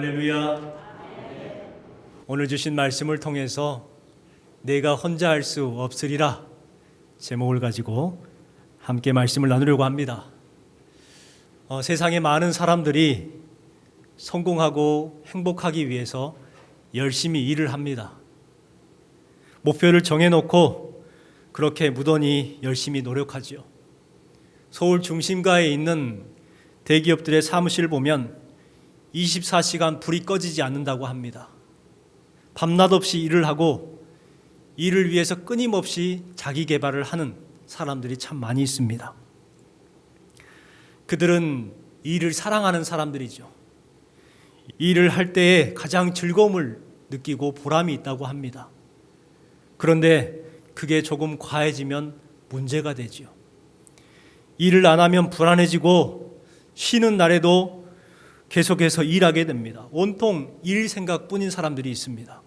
할렐루야. 오늘 주신 말씀을 통해서 내가 혼자 할 수 없으리라 제목을 가지고 함께 말씀을 나누려고 합니다. 세상에 많은 사람들이 성공하고 행복하기 위해서 열심히 일을 합니다. 목표를 정해놓고 그렇게 무던히 열심히 노력하지요. 서울 중심가에 있는 대기업들의 사무실을 보면 24시간 불이 꺼지지 않는다고 합니다. 밤낮 없이 일을 하고 일을 위해서 끊임없이 자기 개발을 하는 사람들이 참 많이 있습니다. 그들은 일을 사랑하는 사람들이죠. 일을 할 때에 가장 즐거움을 느끼고 보람이 있다고 합니다. 그런데 그게 조금 과해지면 문제가 되지요. 일을 안 하면 불안해지고 쉬는 날에도 계속해서 일하게 됩니다. 온통 일 생각뿐인 사람들이 있습니다.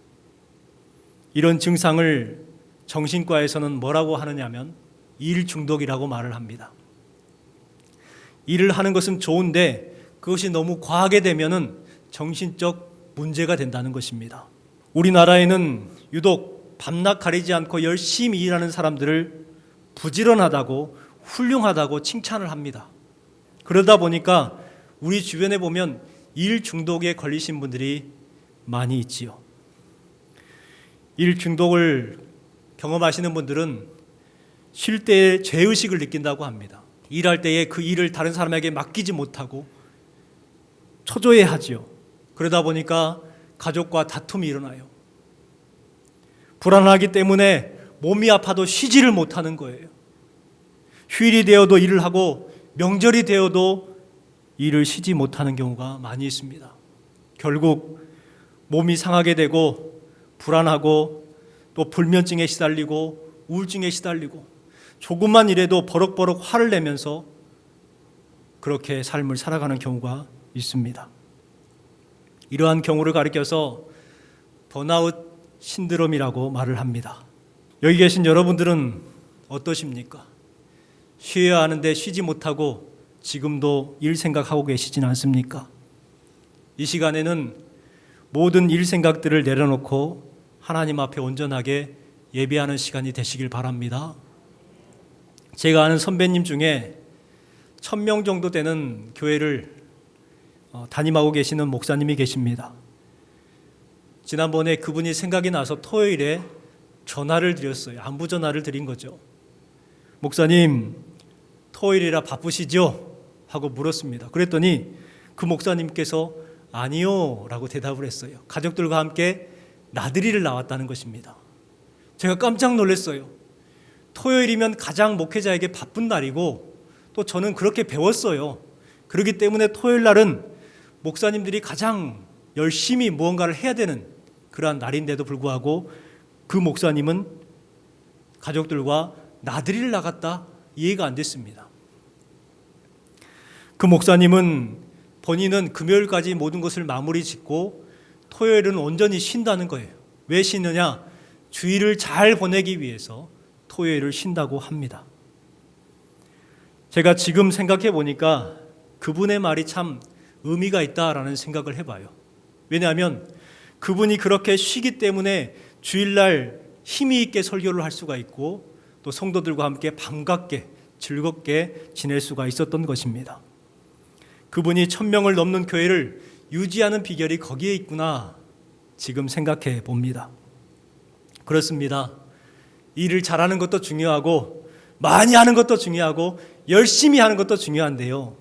이런 증상을 정신과에서는 뭐라고 하느냐면 일 중독이라고 말을 합니다. 일을 하는 것은 좋은데 그것이 너무 과하게 되면은 정신적 문제가 된다는 것입니다. 우리나라에는 유독 밤낮 가리지 않고 열심히 일하는 사람들을 부지런하다고 훌륭하다고 칭찬을 합니다. 그러다 보니까 우리 주변에 보면 일 중독에 걸리신 분들이 많이 있지요. 일 중독을 경험하시는 분들은 쉴 때 죄의식을 느낀다고 합니다. 일할 때에 그 일을 다른 사람에게 맡기지 못하고 초조해하지요. 그러다 보니까 가족과 다툼이 일어나요. 불안하기 때문에 몸이 아파도 쉬지를 못하는 거예요. 휴일이 되어도 일을 하고 명절이 되어도 일을 쉬지 못하는 경우가 많이 있습니다. 결국 몸이 상하게 되고 불안하고 또 불면증에 시달리고 우울증에 시달리고 조금만 일해도 버럭버럭 화를 내면서 그렇게 삶을 살아가는 경우가 있습니다. 이러한 경우를 가리켜서 번아웃 신드롬이라고 말을 합니다. 여기 계신 여러분들은 어떠십니까? 쉬어야 하는데 쉬지 못하고 지금도 일 생각하고 계시진 않습니까? 이 시간에는 모든 일 생각들을 내려놓고 하나님 앞에 온전하게 예배하는 시간이 되시길 바랍니다. 제가 아는 선배님 중에 1000명 정도 되는 교회를 담임하고 계시는 목사님이 계십니다. 지난번에 그분이 생각이 나서 토요일에 전화를 드렸어요. 안부 전화를 드린 거죠. 목사님, 토요일이라 바쁘시죠? 하고 물었습니다. 그랬더니 그 목사님께서 아니요 라고 대답을 했어요. 가족들과 함께 나들이를 나왔다는 것입니다. 제가 깜짝 놀랐어요. 토요일이면 가장 목회자에게 바쁜 날이고 또 저는 그렇게 배웠어요. 그렇기 때문에 토요일 날은 목사님들이 가장 열심히 무언가를 해야 되는 그러한 날인데도 불구하고 그 목사님은 가족들과 나들이를 나갔다? 이해가 안 됐습니다. 그 목사님은 본인은 금요일까지 모든 것을 마무리 짓고 토요일은 온전히 쉰다는 거예요. 왜 쉬느냐? 주일을 잘 보내기 위해서 토요일을 쉰다고 합니다. 제가 지금 생각해 보니까 그분의 말이 참 의미가 있다라는 생각을 해봐요. 왜냐하면 그분이 그렇게 쉬기 때문에 주일날 힘이 있게 설교를 할 수가 있고 또 성도들과 함께 반갑게 즐겁게 지낼 수가 있었던 것입니다. 그분이 1000명을 넘는 교회를 유지하는 비결이 거기에 있구나 지금 생각해 봅니다. 그렇습니다. 일을 잘하는 것도 중요하고 많이 하는 것도 중요하고 열심히 하는 것도 중요한데요.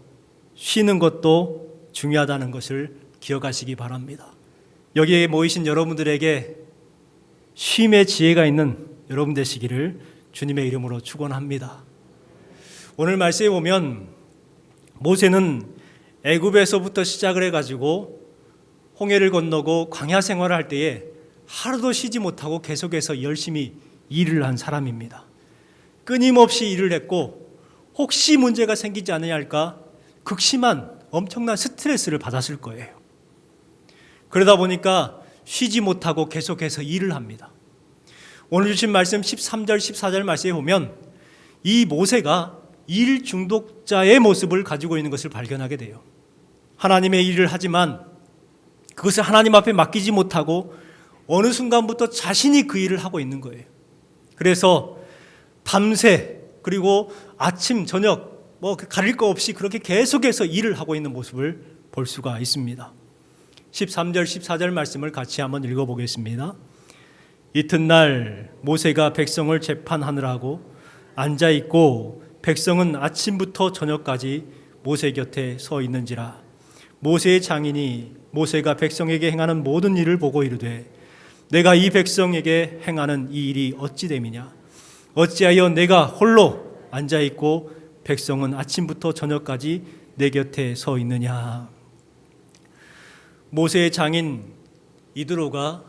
쉬는 것도 중요하다는 것을 기억하시기 바랍니다. 여기에 모이신 여러분들에게 쉼의 지혜가 있는 여러분 되시기를 주님의 이름으로 축원합니다. 오늘 말씀에 보면 모세는 애굽에서부터 시작을 해가지고 홍해를 건너고 광야 생활을 할 때에 하루도 쉬지 못하고 계속해서 열심히 일을 한 사람입니다. 끊임없이 일을 했고 혹시 문제가 생기지 않느냐 할까 극심한 엄청난 스트레스를 받았을 거예요. 그러다 보니까 쉬지 못하고 계속해서 일을 합니다. 오늘 주신 말씀 13절 14절 말씀에 보면 이 모세가 일 중독자의 모습을 가지고 있는 것을 발견하게 돼요. 하나님의 일을 하지만 그것을 하나님 앞에 맡기지 못하고 어느 순간부터 자신이 그 일을 하고 있는 거예요. 그래서 밤새 그리고 아침 저녁 가릴 거 없이 그렇게 계속해서 일을 하고 있는 모습을 볼 수가 있습니다. 13절 14절 말씀을 같이 한번 읽어보겠습니다. 이튿날 모세가 백성을 재판하느라고 앉아있고 백성은 아침부터 저녁까지 모세 곁에 서 있는지라. 모세의 장인이 모세가 백성에게 행하는 모든 일을 보고 이르되 내가 이 백성에게 행하는 이 일이 어찌 됨이냐. 어찌하여 내가 홀로 앉아있고 백성은 아침부터 저녁까지 내 곁에 서 있느냐. 모세의 장인 이드로가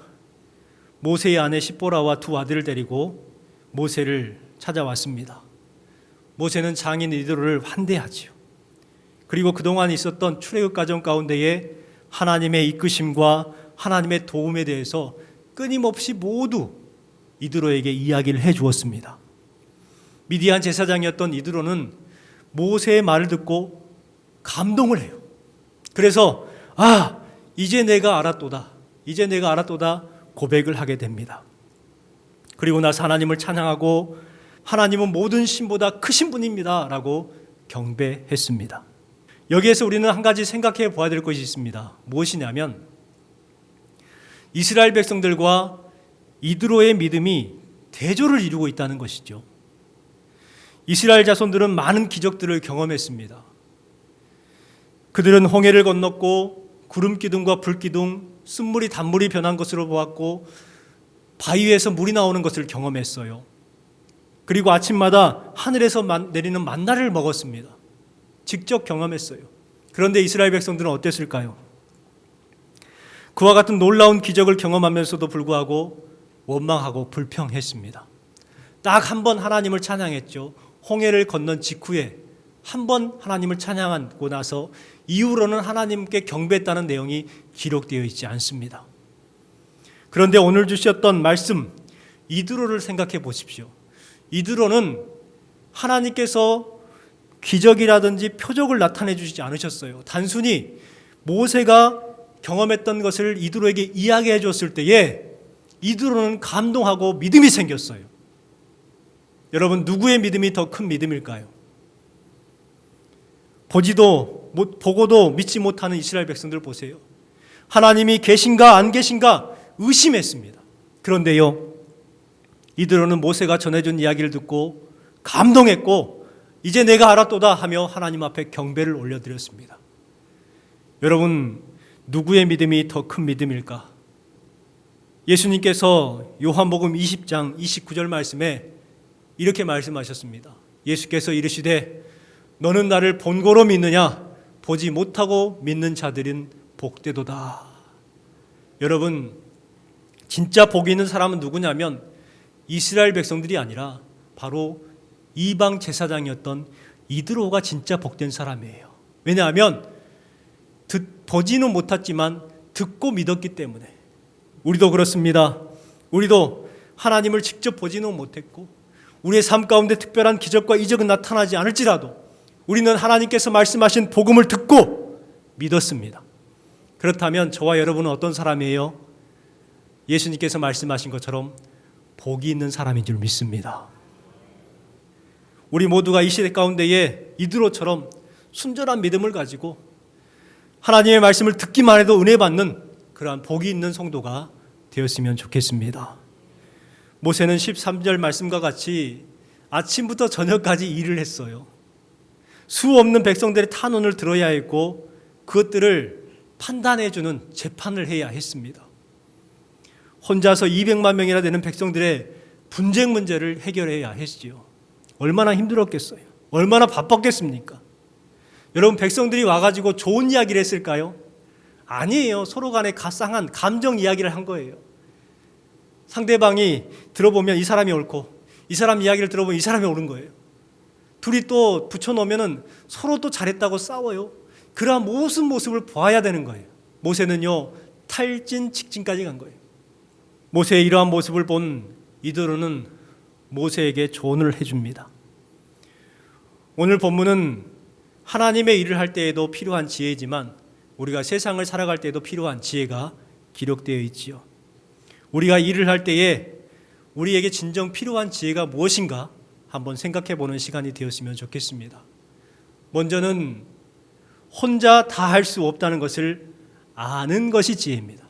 모세의 아내 시보라와 두 아들을 데리고 모세를 찾아왔습니다. 모세는 장인 이드로를 환대하지요. 그리고 그동안 있었던 출애굽 과정 가운데에 하나님의 이끄심과 하나님의 도움에 대해서 끊임없이 모두 이드로에게 이야기를 해 주었습니다. 미디안 제사장이었던 이드로는 모세의 말을 듣고 감동을 해요. 그래서 이제 내가 알았도다. 이제 내가 알았도다 고백을 하게 됩니다. 그리고 나서 하나님을 찬양하고 하나님은 모든 신보다 크신 분입니다 라고 경배했습니다. 여기에서 우리는 한 가지 생각해 보아야 될 것이 있습니다. 무엇이냐면 이스라엘 백성들과 이드로의 믿음이 대조를 이루고 있다는 것이죠. 이스라엘 자손들은 많은 기적들을 경험했습니다. 그들은 홍해를 건넜고 구름 기둥과 불 기둥, 쓴물이 단물이 변한 것으로 보았고 바위에서 물이 나오는 것을 경험했어요. 그리고 아침마다 하늘에서 내리는 만나를 먹었습니다. 직접 경험했어요. 그런데 이스라엘 백성들은 어땠을까요? 그와 같은 놀라운 기적을 경험하면서도 불구하고 원망하고 불평했습니다. 딱 한 번 하나님을 찬양했죠. 홍해를 건넌 직후에 한 번 하나님을 찬양하고 나서 이후로는 하나님께 경배했다는 내용이 기록되어 있지 않습니다. 그런데 오늘 주셨던 말씀 이드로를 생각해 보십시오. 이드로는 하나님께서 기적이라든지 표적을 나타내 주시지 않으셨어요. 단순히 모세가 경험했던 것을 이드로에게 이야기해 줬을 때에 이드로는 감동하고 믿음이 생겼어요. 여러분, 누구의 믿음이 더 큰 믿음일까요? 보고도 믿지 못하는 이스라엘 백성들 보세요. 하나님이 계신가 안 계신가 의심했습니다. 그런데요, 이드로는 모세가 전해준 이야기를 듣고 감동했고 이제 내가 알았도다 하며 하나님 앞에 경배를 올려드렸습니다. 여러분, 누구의 믿음이 더 큰 믿음일까? 예수님께서 요한복음 20장 29절 말씀에 이렇게 말씀하셨습니다. 예수께서 이르시되 너는 나를 본고로 믿느냐? 보지 못하고 믿는 자들은 복되도다. 여러분, 진짜 복이 있는 사람은 누구냐면 이스라엘 백성들이 아니라 바로 이방 제사장이었던 이드로가 진짜 복된 사람이에요. 왜냐하면 보지는 못했지만 듣고 믿었기 때문에. 우리도 그렇습니다. 우리도 하나님을 직접 보지는 못했고 우리의 삶 가운데 특별한 기적과 이적은 나타나지 않을지라도 우리는 하나님께서 말씀하신 복음을 듣고 믿었습니다. 그렇다면 저와 여러분은 어떤 사람이에요? 예수님께서 말씀하신 것처럼 복이 있는 사람인 줄 믿습니다. 우리 모두가 이 시대 가운데에 이드로처럼 순전한 믿음을 가지고 하나님의 말씀을 듣기만 해도 은혜 받는 그러한 복이 있는 성도가 되었으면 좋겠습니다. 모세는 13절 말씀과 같이 아침부터 저녁까지 일을 했어요. 수 없는 백성들의 탄원을 들어야 했고 그것들을 판단해주는 재판을 해야 했습니다. 혼자서 200만 명이나 되는 백성들의 분쟁 문제를 해결해야 했지요. 얼마나 힘들었겠어요. 얼마나 바빴겠습니까? 여러분, 백성들이 와가지고 좋은 이야기를 했을까요? 아니에요. 서로 간에 쌍한 감정 이야기를 한 거예요. 상대방이 들어보면 이 사람이 옳고 이 사람 이야기를 들어보면 이 사람이 옳은 거예요. 둘이 또 붙여놓으면 서로 또 잘했다고 싸워요. 그러한 무슨 모습을 보아야 되는 거예요. 모세는요, 탈진 직진까지 간 거예요. 모세의 이러한 모습을 본 이드로는 모세에게 조언을 해줍니다. 오늘 본문은 하나님의 일을 할 때에도 필요한 지혜이지만 우리가 세상을 살아갈 때에도 필요한 지혜가 기록되어 있지요. 우리가 일을 할 때에 우리에게 진정 필요한 지혜가 무엇인가 한번 생각해 보는 시간이 되었으면 좋겠습니다. 먼저는 혼자 다 할 수 없다는 것을 아는 것이 지혜입니다.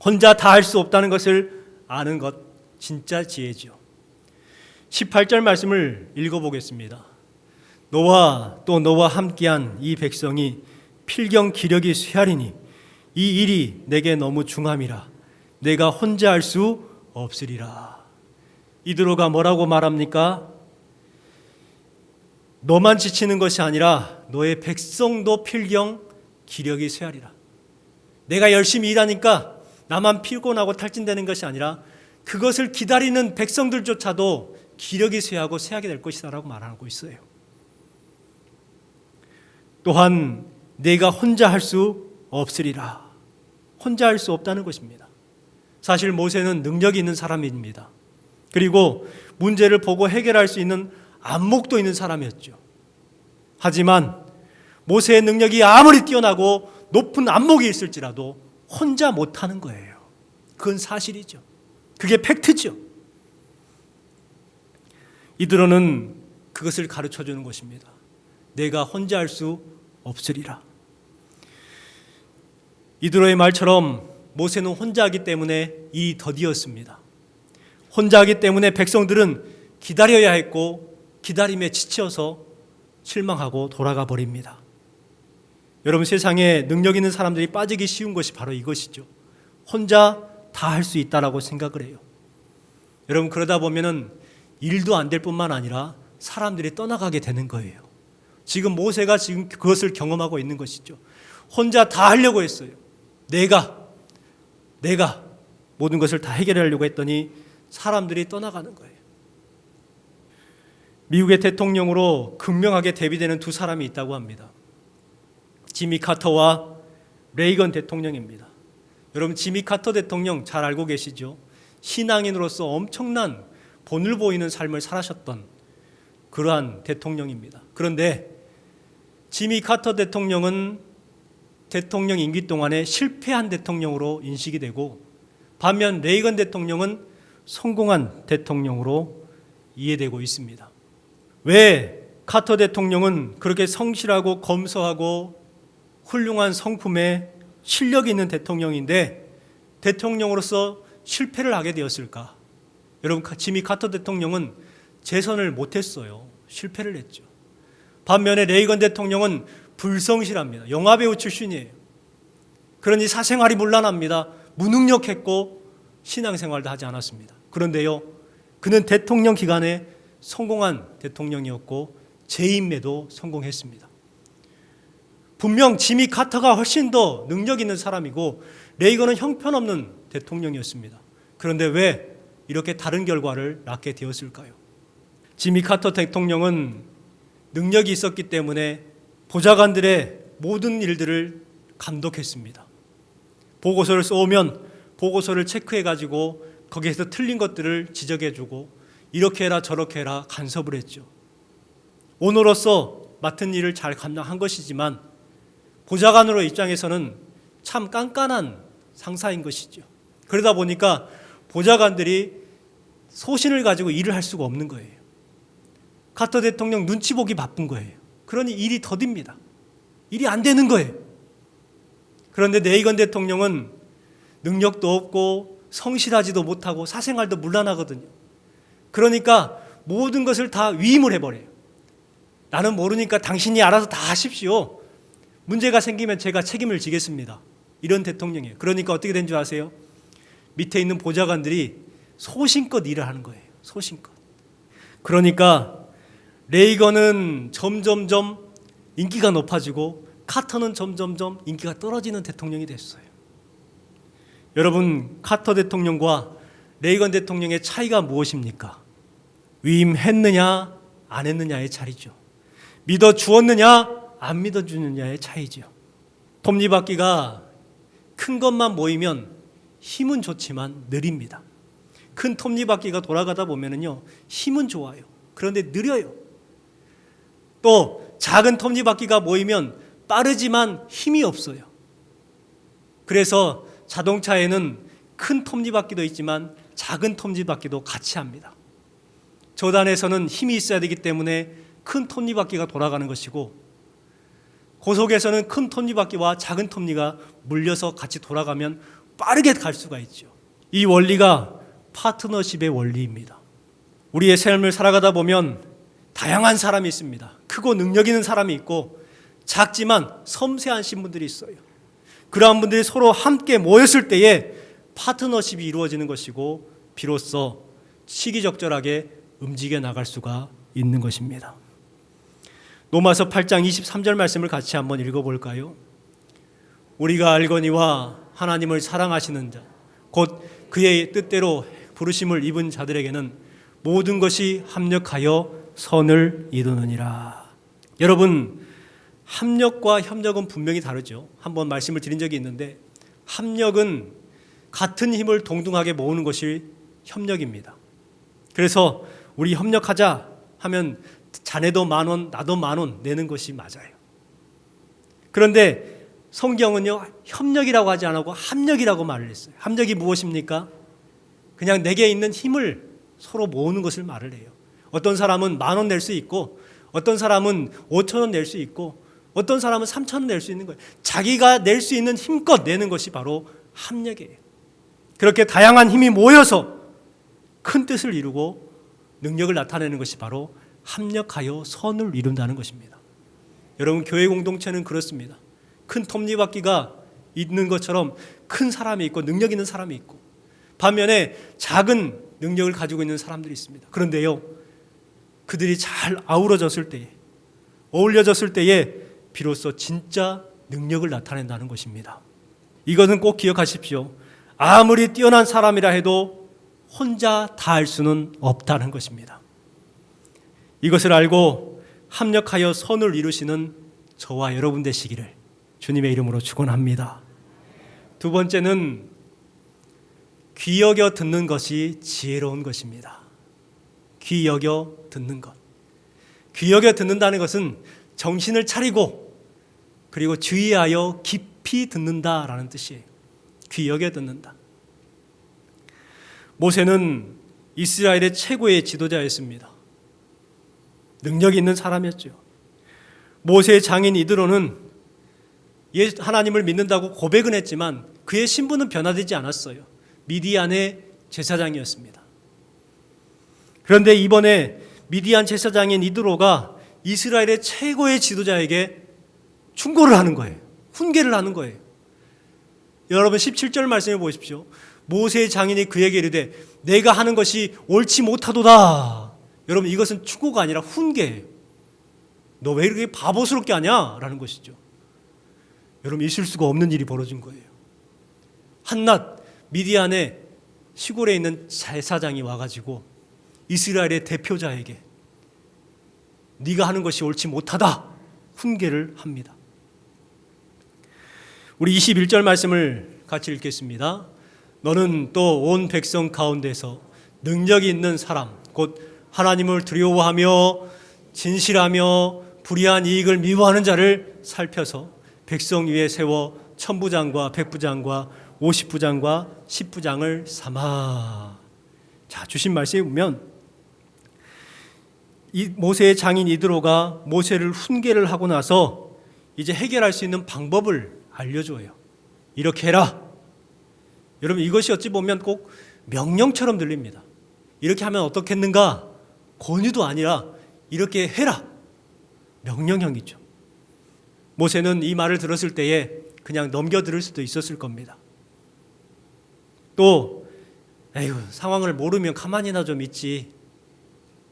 혼자 다 할 수 없다는 것을 아는 것, 진짜 지혜죠. 18절 말씀을 읽어보겠습니다. 너와 또 너와 함께한 이 백성이 필경 기력이 쇠하리니 이 일이 내게 너무 중함이라 내가 혼자 할 수 없으리라. 이드로가 뭐라고 말합니까? 너만 지치는 것이 아니라 너의 백성도 필경 기력이 쇠하리라. 내가 열심히 일하니까 나만 피곤하고 탈진되는 것이 아니라 그것을 기다리는 백성들조차도 기력이 쇠하고 쇠하게 될 것이다 라고 말하고 있어요. 또한 내가 혼자 할 수 없으리라. 혼자 할 수 없다는 것입니다. 사실 모세는 능력이 있는 사람입니다. 그리고 문제를 보고 해결할 수 있는 안목도 있는 사람이었죠. 하지만 모세의 능력이 아무리 뛰어나고 높은 안목이 있을지라도 혼자 못하는 거예요. 그건 사실이죠. 그게 팩트죠. 이드로는 그것을 가르쳐주는 것입니다. 내가 혼자 할 수 없으리라. 이드로의 말처럼 모세는 혼자 하기 때문에 일이 더디었습니다. 혼자 하기 때문에 백성들은 기다려야 했고 기다림에 지쳐서 실망하고 돌아가 버립니다. 여러분, 세상에 능력 있는 사람들이 빠지기 쉬운 것이 바로 이것이죠. 혼자 다 할 수 있다라고 생각을 해요. 여러분, 그러다 보면은 일도 안 될 뿐만 아니라 사람들이 떠나가게 되는 거예요. 지금 모세가 지금 그것을 경험하고 있는 것이죠. 혼자 다 하려고 했어요. 내가 모든 것을 다 해결하려고 했더니 사람들이 떠나가는 거예요. 미국의 대통령으로 극명하게 대비되는 두 사람이 있다고 합니다. 지미 카터와 레이건 대통령입니다. 여러분, 지미 카터 대통령 잘 알고 계시죠? 신앙인으로서 엄청난 본을 보이는 삶을 살아셨던 그러한 대통령입니다. 그런데 지미 카터 대통령은 대통령 임기 동안에 실패한 대통령으로 인식이 되고, 반면 레이건 대통령은 성공한 대통령으로 이해되고 있습니다. 왜 카터 대통령은 그렇게 성실하고 검소하고 훌륭한 성품에 실력이 있는 대통령인데 대통령으로서 실패를 하게 되었을까? 여러분, 지미 카터 대통령은 재선을 못했어요. 실패를 했죠. 반면에 레이건 대통령은 불성실합니다. 영화배우 출신이에요. 그러니 사생활이 문란합니다. 무능력했고 신앙생활도 하지 않았습니다. 그런데요, 그는 대통령 기간에 성공한 대통령이었고 재임에도 성공했습니다. 분명 지미 카터가 훨씬 더 능력 있는 사람이고 레이건은 형편없는 대통령이었습니다. 그런데 왜 이렇게 다른 결과를 낳게 되었을까요? 지미 카터 대통령은 능력이 있었기 때문에 보좌관들의 모든 일들을 감독했습니다. 보고서를 써오면 보고서를 체크해가지고 거기에서 틀린 것들을 지적해주고 이렇게 해라 저렇게 해라 간섭을 했죠. 오너로서 맡은 일을 잘 감당한 것이지만 보좌관으로 입장에서는 참 깐깐한 상사인 것이죠. 그러다 보니까 보좌관들이 소신을 가지고 일을 할 수가 없는 거예요. 카터 대통령 눈치 보기 바쁜 거예요. 그러니 일이 더딥니다. 일이 안 되는 거예요. 그런데 레이건 대통령은 능력도 없고 성실하지도 못하고 사생활도 문란하거든요. 그러니까 모든 것을 다 위임을 해버려요. 나는 모르니까 당신이 알아서 다 하십시오. 문제가 생기면 제가 책임을 지겠습니다. 이런 대통령이에요. 그러니까 어떻게 된 줄 아세요? 밑에 있는 보좌관들이 소신껏 일을 하는 거예요. 소신껏. 그러니까 레이건은 점점점 인기가 높아지고 카터는 점점점 인기가 떨어지는 대통령이 됐어요. 여러분, 카터 대통령과 레이건 대통령의 차이가 무엇입니까? 위임했느냐 안 했느냐의 차이죠. 믿어주었느냐 안 믿어주느냐의 차이죠. 톱니바퀴가 큰 것만 모이면 힘은 좋지만 느립니다. 큰 톱니바퀴가 돌아가다 보면은요, 힘은 좋아요. 그런데 느려요. 또 작은 톱니바퀴가 모이면 빠르지만 힘이 없어요. 그래서 자동차에는 큰 톱니바퀴도 있지만 작은 톱니바퀴도 같이 합니다. 저단에서는 힘이 있어야 되기 때문에 큰 톱니바퀴가 돌아가는 것이고, 고속에서는 큰 톱니바퀴와 작은 톱니가 물려서 같이 돌아가면 빠르게 갈 수가 있죠. 이 원리가 파트너십의 원리입니다. 우리의 삶을 살아가다 보면 다양한 사람이 있습니다. 크고 능력 있는 사람이 있고 작지만 섬세하신 분들이 있어요. 그러한 분들이 서로 함께 모였을 때에 파트너십이 이루어지는 것이고 비로소 시기적절하게 움직여 나갈 수가 있는 것입니다. 로마서 8장 23절 말씀을 같이 한번 읽어볼까요? 우리가 알거니와 하나님을 사랑하시는 자, 곧 그의 뜻대로 부르심을 입은 자들에게는 모든 것이 합력하여 선을 이루느니라. 여러분, 합력과 협력은 분명히 다르죠. 한번 말씀을 드린 적이 있는데, 합력은 같은 힘을 동등하게 모으는 것이 협력입니다. 그래서 우리 협력하자 하면 자네도 10,000원, 나도 10,000원 내는 것이 맞아요. 그런데 성경은요, 협력이라고 하지 않고 합력이라고 말을 했어요. 합력이 무엇입니까? 그냥 내게 있는 힘을 서로 모으는 것을 말을 해요. 어떤 사람은 10,000원 낼 수 있고, 어떤 사람은 5,000원 낼 수 있고, 어떤 사람은 3,000원 낼 수 있는 거예요. 자기가 낼 수 있는 힘껏 내는 것이 바로 합력이에요. 그렇게 다양한 힘이 모여서 큰 뜻을 이루고 능력을 나타내는 것이 바로 합력하여 선을 이룬다는 것입니다. 여러분, 교회 공동체는 그렇습니다. 큰 톱니바퀴가 있는 것처럼 큰 사람이 있고 능력 있는 사람이 있고, 반면에 작은 능력을 가지고 있는 사람들이 있습니다. 그런데요, 그들이 잘 아우러졌을 때에, 어울려졌을 때에 비로소 진짜 능력을 나타낸다는 것입니다. 이것은 꼭 기억하십시오. 아무리 뛰어난 사람이라 해도 혼자 다 할 수는 없다는 것입니다. 이것을 알고 합력하여 선을 이루시는 저와 여러분 되시기를 주님의 이름으로 축원합니다. 두 번째는 귀 여겨 듣는 것이 지혜로운 것입니다. 귀 여겨 듣는 것. 귀 여겨 듣는다는 것은 정신을 차리고 그리고 주의하여 깊이 듣는다라는 뜻이에요. 귀 여겨 듣는다. 모세는 이스라엘의 최고의 지도자였습니다. 능력이 있는 사람이었죠. 모세의 장인 이드로는 하나님을 믿는다고 고백은 했지만 그의 신분은 변화되지 않았어요. 미디안의 제사장이었습니다. 그런데 이번에 미디안 제사장인 이드로가 이스라엘의 최고의 지도자에게 충고를 하는 거예요. 훈계를 하는 거예요. 여러분 17절 말씀해 보십시오. 모세의 장인이 그에게 이르되 내가 하는 것이 옳지 못하도다. 여러분, 이것은 충고가 아니라 훈계예요. 너 왜 이렇게 바보스럽게 하냐? 라는 것이죠. 여러분, 있을 수가 없는 일이 벌어진 거예요. 한낱 미디안의 시골에 있는 제사장이 와가지고 이스라엘의 대표자에게 네가 하는 것이 옳지 못하다 훈계를 합니다. 우리 21절 말씀을 같이 읽겠습니다. 너는 또 온 백성 가운데서 능력이 있는 사람 곧 하나님을 두려워하며 진실하며 불의한 이익을 미워하는 자를 살펴서 백성 위에 세워 천부장과 백부장과 50부장과 10부장을 삼아. 자, 주신 말씀에 보면 이 모세의 장인 이드로가 모세를 훈계를 하고 나서 이제 해결할 수 있는 방법을 알려줘요. 이렇게 해라. 여러분, 이것이 어찌 보면 꼭 명령처럼 들립니다. 이렇게 하면 어떻겠는가? 권유도 아니라 이렇게 해라. 명령형이죠. 모세는 이 말을 들었을 때에 그냥 넘겨들을 수도 있었을 겁니다. 또 에휴, 상황을 모르면 가만히나 좀 있지.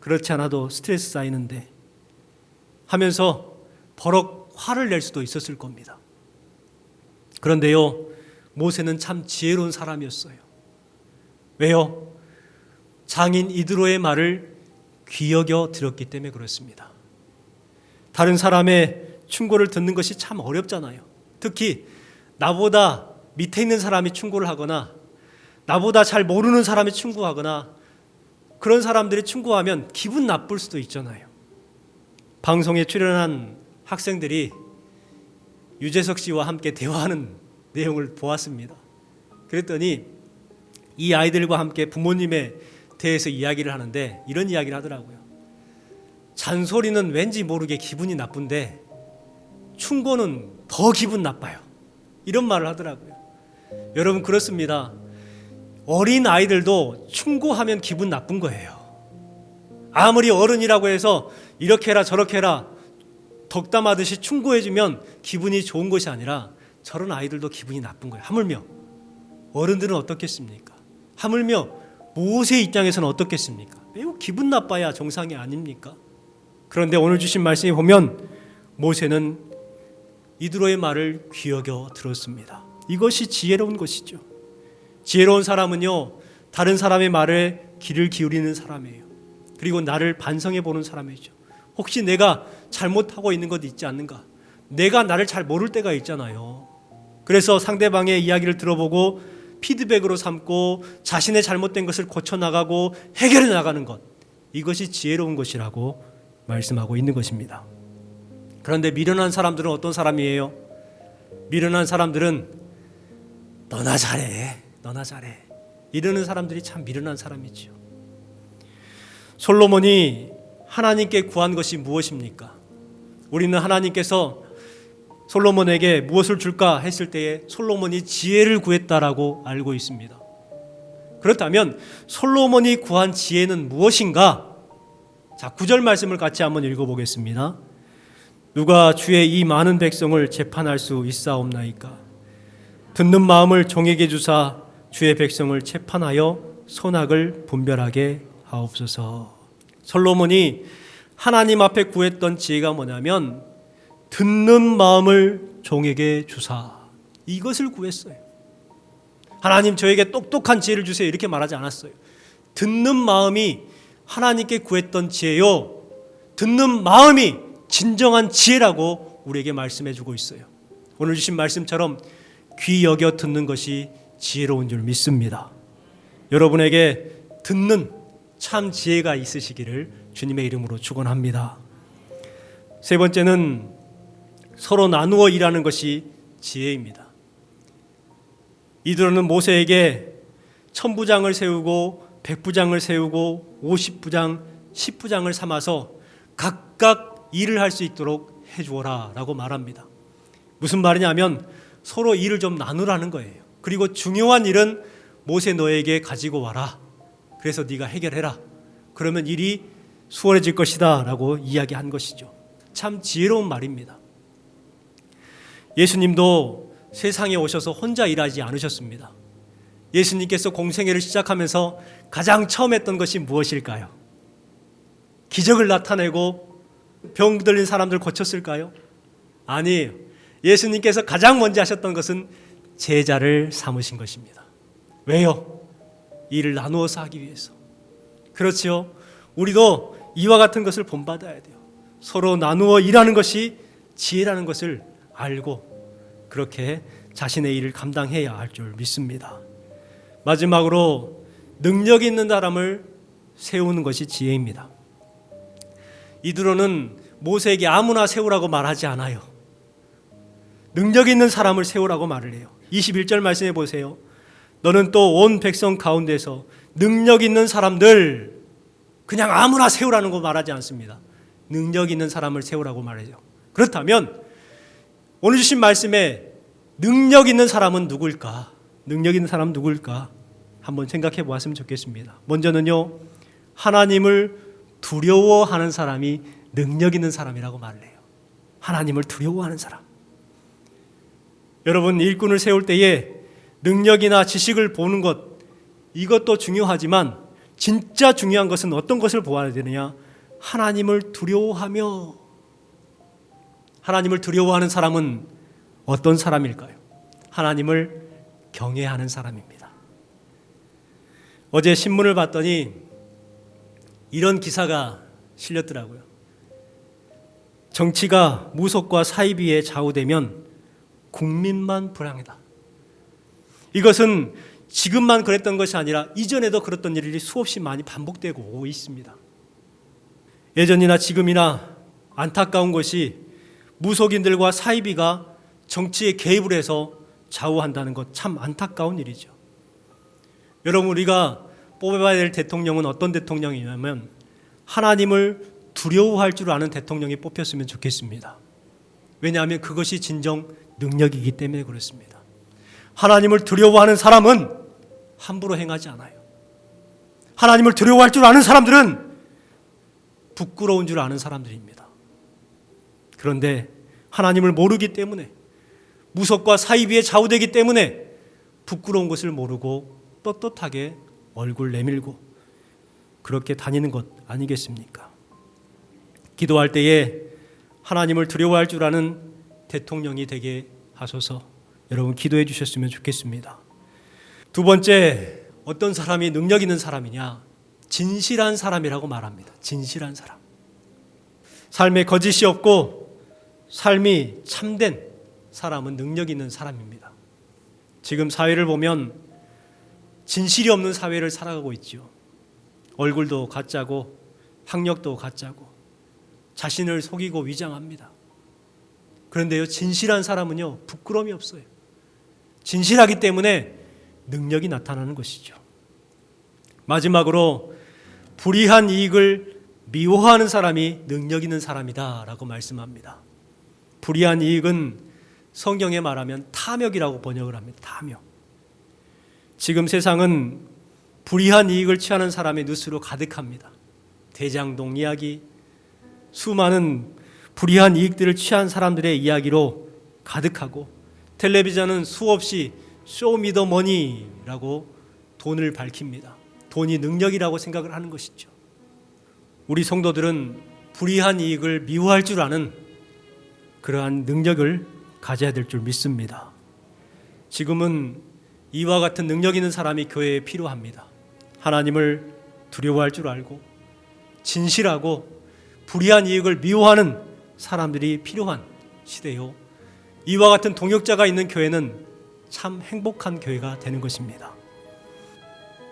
그렇지 않아도 스트레스 쌓이는데 하면서 버럭 화를 낼 수도 있었을 겁니다. 그런데요, 모세는 참 지혜로운 사람이었어요. 왜요? 장인 이드로의 말을 귀 여겨 들었기 때문에 그렇습니다. 다른 사람의 충고를 듣는 것이 참 어렵잖아요. 특히 나보다 밑에 있는 사람이 충고를 하거나 나보다 잘 모르는 사람이 충고하거나 그런 사람들이 충고하면 기분 나쁠 수도 있잖아요. 방송에 출연한 학생들이 유재석 씨와 함께 대화하는 내용을 보았습니다. 그랬더니 이 아이들과 함께 부모님에 대해서 이야기를 하는데 이런 이야기를 하더라고요. 잔소리는 왠지 모르게 기분이 나쁜데 충고는 더 기분 나빠요. 이런 말을 하더라고요. 여러분, 그렇습니다. 어린 아이들도 충고하면 기분 나쁜 거예요. 아무리 어른이라고 해서 이렇게 해라 저렇게 해라 덕담하듯이 충고해주면 기분이 좋은 것이 아니라 저런 아이들도 기분이 나쁜 거예요. 하물며 어른들은 어떻겠습니까? 하물며 모세 입장에서는 어떻겠습니까? 매우 기분 나빠야 정상이 아닙니까? 그런데 오늘 주신 말씀에 보면 모세는 이드로의 말을 귀여겨 들었습니다. 이것이 지혜로운 것이죠. 지혜로운 사람은요, 다른 사람의 말에 귀를 기울이는 사람이에요. 그리고 나를 반성해 보는 사람이죠. 혹시 내가 잘못하고 있는 것 있지 않는가? 내가 나를 잘 모를 때가 있잖아요. 그래서 상대방의 이야기를 들어보고 피드백으로 삼고 자신의 잘못된 것을 고쳐나가고 해결해 나가는 것, 이것이 지혜로운 것이라고 말씀하고 있는 것입니다. 그런데 미련한 사람들은 어떤 사람이에요? 미련한 사람들은 너나 잘해, 너나 잘해 이러는 사람들이 참 미련한 사람이죠. 솔로몬이 하나님께 구한 것이 무엇입니까? 우리는 하나님께서 솔로몬에게 무엇을 줄까 했을 때에 솔로몬이 지혜를 구했다라고 알고 있습니다. 그렇다면 솔로몬이 구한 지혜는 무엇인가? 자, 9절 말씀을 같이 한번 읽어보겠습니다. 누가 주의 이 많은 백성을 재판할 수 있사옵나이까? 듣는 마음을 종에게 주사 주의 백성을 재판하여 선악을 분별하게 하옵소서. 솔로몬이 하나님 앞에 구했던 지혜가 뭐냐면 듣는 마음을 종에게 주사, 이것을 구했어요. 하나님 저에게 똑똑한 지혜를 주세요 이렇게 말하지 않았어요. 듣는 마음이 하나님께 구했던 지혜요, 듣는 마음이 진정한 지혜라고 우리에게 말씀해 주고 있어요. 오늘 주신 말씀처럼 귀 여겨 듣는 것이 지혜로운 줄 믿습니다. 여러분에게 듣는 참 지혜가 있으시기를 주님의 이름으로 축원합니다. 세 번째는 서로 나누어 일하는 것이 지혜입니다. 이들은 모세에게 1000부장을 세우고 100부장을 세우고 50부장, 10부장을 삼아서 각각 일을 할 수 있도록 해주어라 라고 말합니다. 무슨 말이냐면 서로 일을 좀 나누라는 거예요. 그리고 중요한 일은 모세 너에게 가지고 와라. 그래서 네가 해결해라. 그러면 일이 수월해질 것이다 라고 이야기한 것이죠. 참 지혜로운 말입니다. 예수님도 세상에 오셔서 혼자 일하지 않으셨습니다. 예수님께서 공생애를 시작하면서 가장 처음 했던 것이 무엇일까요? 기적을 나타내고 병 들린 사람들 고쳤을까요? 아니에요. 예수님께서 가장 먼저 하셨던 것은 제자를 삼으신 것입니다. 왜요? 일을 나누어서 하기 위해서. 그렇죠. 우리도 이와 같은 것을 본받아야 돼요. 서로 나누어 일하는 것이 지혜라는 것을 알고 그렇게 자신의 일을 감당해야 할 줄 믿습니다. 마지막으로 능력 있는 사람을 세우는 것이 지혜입니다. 이드로는 모세에게 아무나 세우라고 말하지 않아요. 능력 있는 사람을 세우라고 말을 해요. 21절 말씀해 보세요. 너는 또 온 백성 가운데서 능력 있는 사람들, 그냥 아무나 세우라는 거 말하지 않습니다. 능력 있는 사람을 세우라고 말해요. 그렇다면 오늘 주신 말씀에 능력 있는 사람은 누굴까? 능력 있는 사람은 누굴까? 한번 생각해 보았으면 좋겠습니다. 먼저는요, 하나님을 두려워하는 사람이 능력 있는 사람이라고 말을 해요. 하나님을 두려워하는 사람. 여러분, 일꾼을 세울 때에 능력이나 지식을 보는 것, 이것도 중요하지만 진짜 중요한 것은 어떤 것을 보아야 되느냐? 하나님을 두려워하며. 하나님을 두려워하는 사람은 어떤 사람일까요? 하나님을 경외하는 사람입니다. 어제 신문을 봤더니 이런 기사가 실렸더라고요. 정치가 무속과 사이비에 좌우되면 국민만 불행하다. 이것은 지금만 그랬던 것이 아니라 이전에도 그랬던 일이 수없이 많이 반복되고 있습니다. 예전이나 지금이나 안타까운 것이 무속인들과 사이비가 정치에 개입을 해서 좌우한다는 것 참 안타까운 일이죠. 여러분, 우리가 뽑아야 될 대통령은 어떤 대통령이냐면 하나님을 두려워할 줄 아는 대통령이 뽑혔으면 좋겠습니다. 왜냐하면 그것이 진정 능력이기 때문에 그렇습니다. 하나님을 두려워하는 사람은 함부로 행하지 않아요. 하나님을 두려워할 줄 아는 사람들은 부끄러운 줄 아는 사람들입니다. 그런데 하나님을 모르기 때문에, 무섭과 사이비에 좌우되기 때문에 부끄러운 것을 모르고 떳떳하게 얼굴 내밀고 그렇게 다니는 것 아니겠습니까? 기도할 때에 하나님을 두려워할 줄 아는 대통령이 되게 하소서. 여러분, 기도해 주셨으면 좋겠습니다. 두 번째, 어떤 사람이 능력 있는 사람이냐? 진실한 사람이라고 말합니다. 진실한 사람. 삶에 거짓이 없고 삶이 참된 사람은 능력 있는 사람입니다. 지금 사회를 보면 진실이 없는 사회를 살아가고 있죠. 얼굴도 가짜고 학력도 가짜고 자신을 속이고 위장합니다. 그런데요, 진실한 사람은요, 부끄러움이 없어요. 진실하기 때문에 능력이 나타나는 것이죠. 마지막으로, 불이한 이익을 미워하는 사람이 능력 있는 사람이다라고 말씀합니다. 불이한 이익은 성경에 말하면 탐욕이라고 번역을 합니다. 탐욕. 지금 세상은 불이한 이익을 취하는 사람의 뉴스로 가득합니다. 대장동 이야기, 수많은 불이한 이익들을 취한 사람들의 이야기로 가득하고, 텔레비전은 수없이 쇼미더머니라고 돈을 밝힙니다. 돈이 능력이라고 생각을 하는 것이죠. 우리 성도들은 불이한 이익을 미워할 줄 아는 그러한 능력을 가져야 될 줄 믿습니다. 지금은 이와 같은 능력 있는 사람이 교회에 필요합니다. 하나님을 두려워할 줄 알고 진실하고 불이한 이익을 미워하는 사람들이 필요한 시대요. 이와 같은 동역자가 있는 교회는 참 행복한 교회가 되는 것입니다.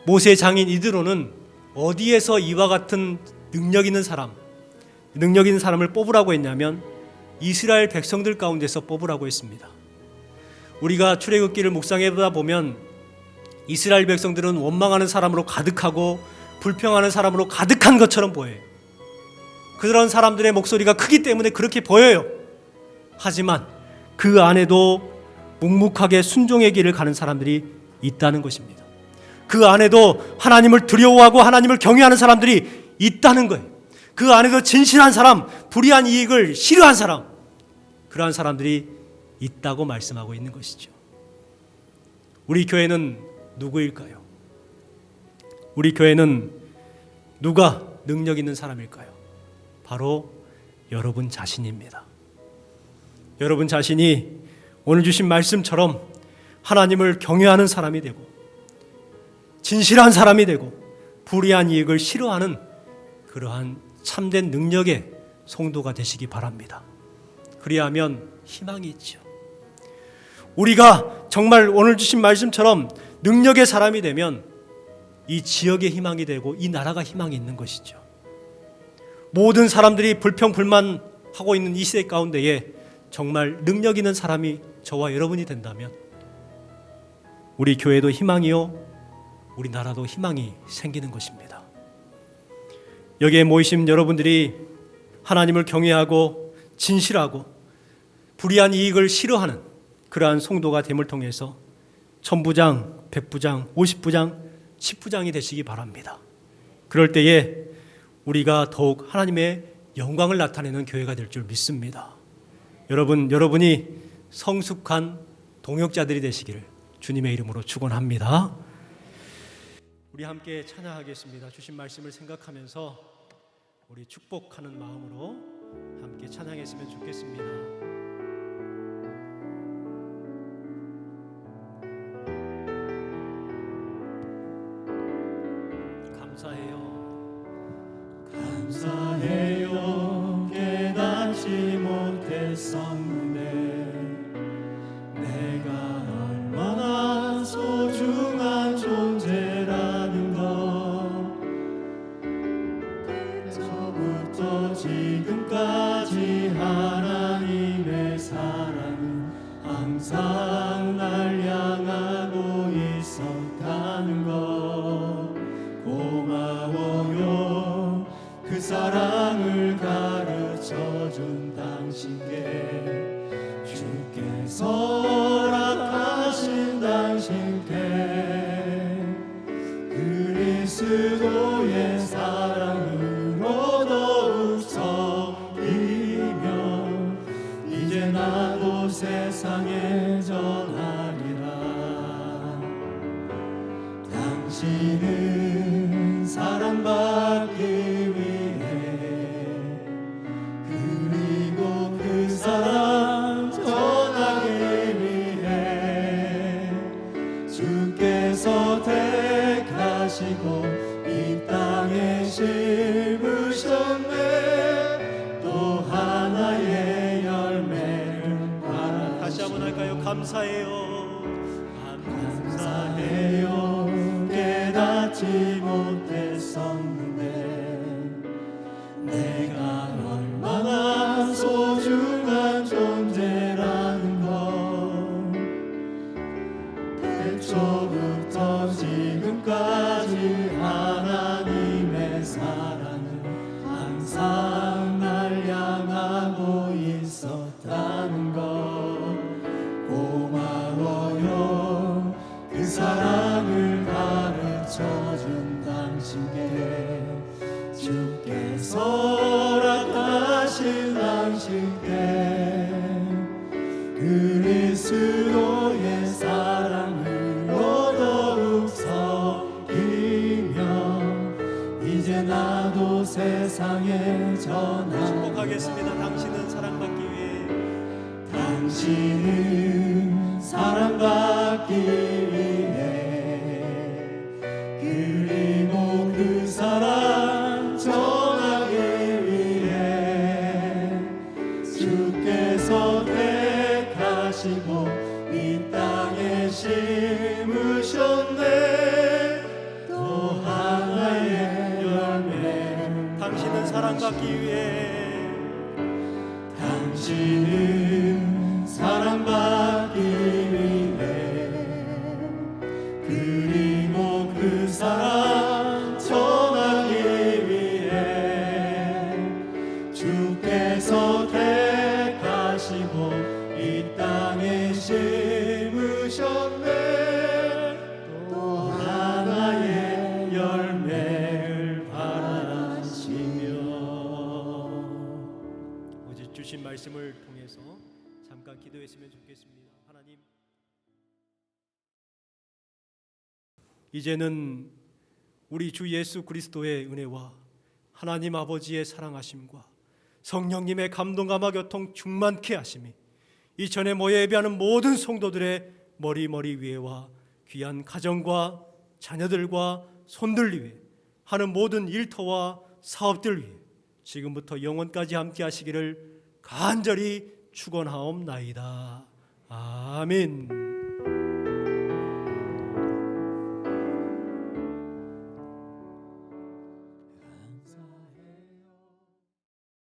모세 장인 이드로는 어디에서 이와 같은 능력 있는 사람을 뽑으라고 했냐면 이스라엘 백성들 가운데서 뽑으라고 했습니다. 우리가 출애굽기를 묵상해보다 보면 이스라엘 백성들은 원망하는 사람으로 가득하고 불평하는 사람으로 가득한 것처럼 보여요. 그런 사람들의 목소리가 크기 때문에 그렇게 보여요. 하지만 그 안에도 묵묵하게 순종의 길을 가는 사람들이 있다는 것입니다. 그 안에도 하나님을 두려워하고 하나님을 경외하는 사람들이 있다는 거예요. 그 안에도 진실한 사람, 불의한 이익을 싫어한 사람, 그러한 사람들이 있다고 말씀하고 있는 것이죠. 우리 교회는 누구일까요? 우리 교회는 누가 능력 있는 사람일까요? 바로 여러분 자신입니다. 여러분 자신이 오늘 주신 말씀처럼 하나님을 경외하는 사람이 되고 진실한 사람이 되고 불의한 이익을 싫어하는 그러한 참된 능력의 성도가 되시기 바랍니다. 그리하면 희망이 있죠. 우리가 정말 오늘 주신 말씀처럼 능력의 사람이 되면 이 지역의 희망이 되고 이 나라가 희망이 있는 것이죠. 모든 사람들이 불평불만하고 있는 이 시대 가운데에 정말 능력 있는 사람이 저와 여러분이 된다면 우리 교회도 희망이요, 우리 나라도 희망이 생기는 것입니다. 여기에 모이신 여러분들이 하나님을 경외하고 진실하고 불의한 이익을 싫어하는 그러한 성도가 됨을 통해서 천부장, 백부장, 50부장, 10부장이 되시기 바랍니다. 그럴 때에 우리가 더욱 하나님의 영광을 나타내는 교회가 될 줄 믿습니다. 여러분이 성숙한 동역자들이 되시기를 주님의 이름으로 축원합니다. 우리 함께 찬양하겠습니다. 주신 말씀을 생각하면서 우리 축복하는 마음으로 함께 찬양했으면 좋겠습니다. 감사해요 깨닫지 못했었는데 내가 얼마나 소중한 존재라는 것 그때부터 지금까지 하나님의 사랑은 그리스도의 사랑으로 더욱 섬기며 이제 나도 세상에 전하리라. 당신은 사랑받기 위해 그리고 그 사랑 전하기 위해 주께서 택하시고 이 땅에 심으셨네. 또 하나의 열매를 바라. 다시 한번 할까요? 감사해요. 감사해요. 깨닫지 못했었는데 내가 얼마나 소중한 존재라는 걸 태초부터 지금까지 하나님의 사랑은 항상 날 향하고 있었다는 걸 고마워요. 그 사랑을 가르쳐준 당신께 주께서 허락하신 당신께 그리스도의 사랑으로 더욱 섬기며 이제 나도 세상에 전하리라. 축복하겠습니다. 당신은 사랑받기 위해 당신은 사랑받기 위해 그리고 그 사랑 전하기 위해 주께서 택하시고 이 땅에 심으셨네. 또 하나의 열매. 당신은 사랑받기 위해 당신은 사랑받기 위해 그리고 그 사랑 전하기 위해 주께서 택하시고 이 땅에 심으셨네. 또 하나의 열매를 바라시며. 오직 주신 말씀을 통해서 잠깐 기도했으면 좋겠습니다. 하나님, 이제는 우리 주 예수 그리스도의 은혜와 하나님 아버지의 사랑하심과 성령님의 감동감화 교통 충만케 하심이 이전에 모여 예배하는 모든 성도들의 머리 위에와 귀한 가정과 자녀들과 손들 위에 하는 모든 일터와 사업들 위에 지금부터 영원까지 함께 하시기를 간절히 축원하옵나이다. 아멘.